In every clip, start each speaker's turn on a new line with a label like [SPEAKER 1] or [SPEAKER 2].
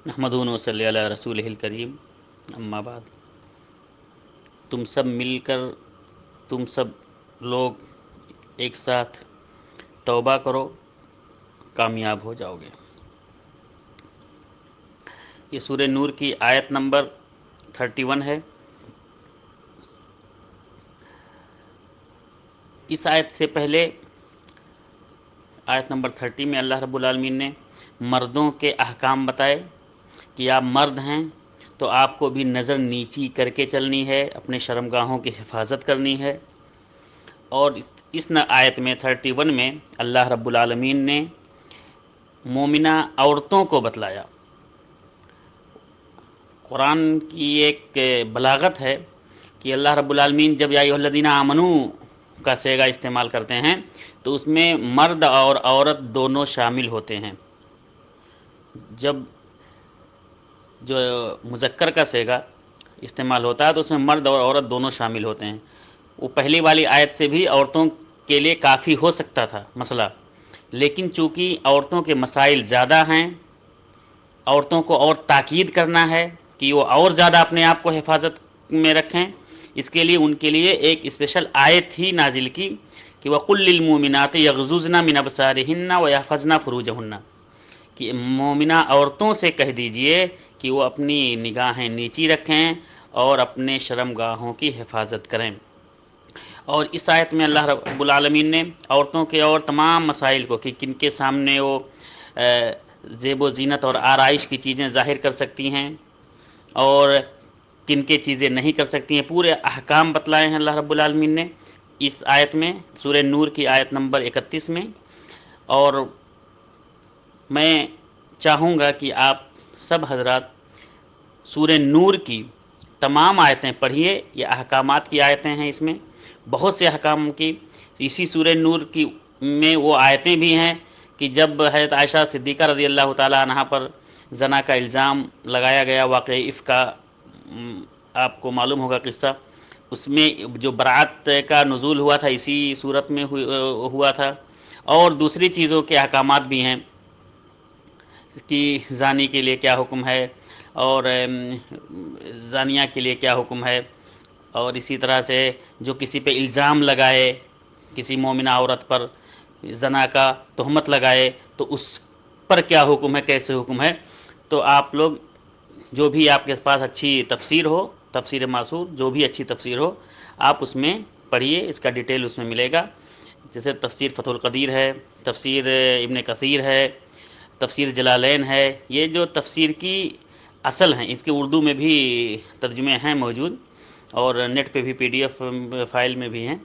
[SPEAKER 1] نحمدہ و صلی علی رسولہ الکریم، اما بعد۔ تم سب لوگ ایک ساتھ توبہ کرو، کامیاب ہو جاؤ گے۔ یہ سورہ نور کی آیت نمبر 31 ہے۔ اس آیت سے پہلے آیت نمبر 30 میں اللہ رب العالمین نے مردوں کے احکام بتائے کہ آپ مرد ہیں تو آپ کو بھی نظر نیچی کر کے چلنی ہے، اپنے شرمگاہوں کی حفاظت کرنی ہے۔ اور اس آیت میں 31 میں اللہ رب العالمین نے مومنہ عورتوں کو بتلایا۔ قرآن کی ایک بلاغت ہے کہ اللہ رب العالمین جب یا ایھا الذین آمنو کا صیغہ استعمال کرتے ہیں تو اس میں مرد اور عورت دونوں شامل ہوتے ہیں۔ جب جو مذکر کا صیغہ استعمال ہوتا ہے تو اس میں مرد اور عورت دونوں شامل ہوتے ہیں۔ وہ پہلی والی آیت سے بھی عورتوں کے لیے کافی ہو سکتا تھا مسئلہ، لیکن چونکہ عورتوں کے مسائل زیادہ ہیں، عورتوں کو اور تاکید کرنا ہے کہ وہ اور زیادہ اپنے آپ کو حفاظت میں رکھیں، اس کے لیے ان کے لیے ایک اسپیشل آیت ہی نازل کی کہ وَقُلْ لِلْمُؤْمِنَاتِ يَغْضُضْنَ مِنْ أَبْصَارِهِنَّ وَيَحْفَظْنَ فُرُوجَهُنَّ، کہ مومنہ عورتوں سے کہہ دیجئے کہ وہ اپنی نگاہیں نیچی رکھیں اور اپنے شرمگاہوں کی حفاظت کریں۔ اور اس آیت میں اللہ رب العالمین نے عورتوں کے اور تمام مسائل کو کہ کن کے سامنے وہ زیب و زینت اور آرائش کی چیزیں ظاہر کر سکتی ہیں اور کن کے چیزیں نہیں کر سکتی ہیں، پورے احکام بتلائے ہیں اللہ رب العالمین نے اس آیت میں، سورہ نور کی آیت نمبر 31 میں۔ اور میں چاہوں گا کہ آپ سب حضرات سورہ نور کی تمام آیتیں پڑھیے، یہ احکامات کی آیتیں ہیں، اس میں بہت سے احکام کی۔ اسی سورہ نور کی میں وہ آیتیں بھی ہیں کہ جب حضرت عائشہ صدیقہ رضی اللہ تعالیٰ عنہا پر زنا کا الزام لگایا گیا، واقعہ افک کا آپ کو معلوم ہوگا قصہ، اس میں جو برات کا نزول ہوا تھا اسی صورت میں ہوا تھا۔ اور دوسری چیزوں کے احکامات بھی ہیں کہ زانی کے لیے کیا حکم ہے اور زانیہ کے لیے کیا حکم ہے، اور اسی طرح سے جو کسی پہ الزام لگائے، کسی مومنہ عورت پر زنا کا تہمت لگائے تو اس پر کیا حکم ہے، کیسے حکم ہے۔ تو آپ لوگ جو بھی آپ کے پاس اچھی تفسیر ہو، تفسیر معصور جو بھی اچھی تفسیر ہو، آپ اس میں پڑھیے، اس کا ڈیٹیل اس میں ملے گا۔ جیسے تفسیر فتح القدیر ہے، تفسیر ابن کثیر ہے، تفسیر جلالین ہے، یہ جو تفسیر کی اصل ہیں، اس کے اردو میں بھی ترجمے ہیں موجود اور نیٹ پہ بھی PDF فائل میں بھی ہیں۔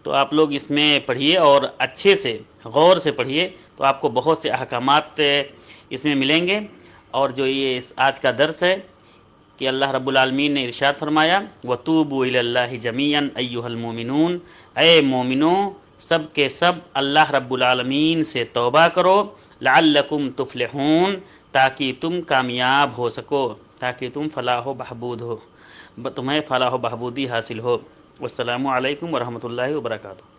[SPEAKER 1] تو آپ لوگ اس میں پڑھیے اور اچھے سے غور سے پڑھیے تو آپ کو بہت سے احکامات اس میں ملیں گے۔ اور جو یہ آج کا درس ہے کہ اللہ رب العالمین نے ارشاد فرمایا وَتُوبُوا إِلَى اللَّهِ جَمِيعًا أَيُّهَا الْمُؤْمِنُونَ، اے مومنو سب کے سب اللہ رب العالمین سے توبہ کرو، لعلکم تفلحون، تاکہ تم کامیاب ہو سکو، تاکہ تم فلاح و بہبود ہو، تمہیں فلاح و بہبودی حاصل ہو۔ والسلام علیکم ورحمۃ اللہ وبرکاتہ۔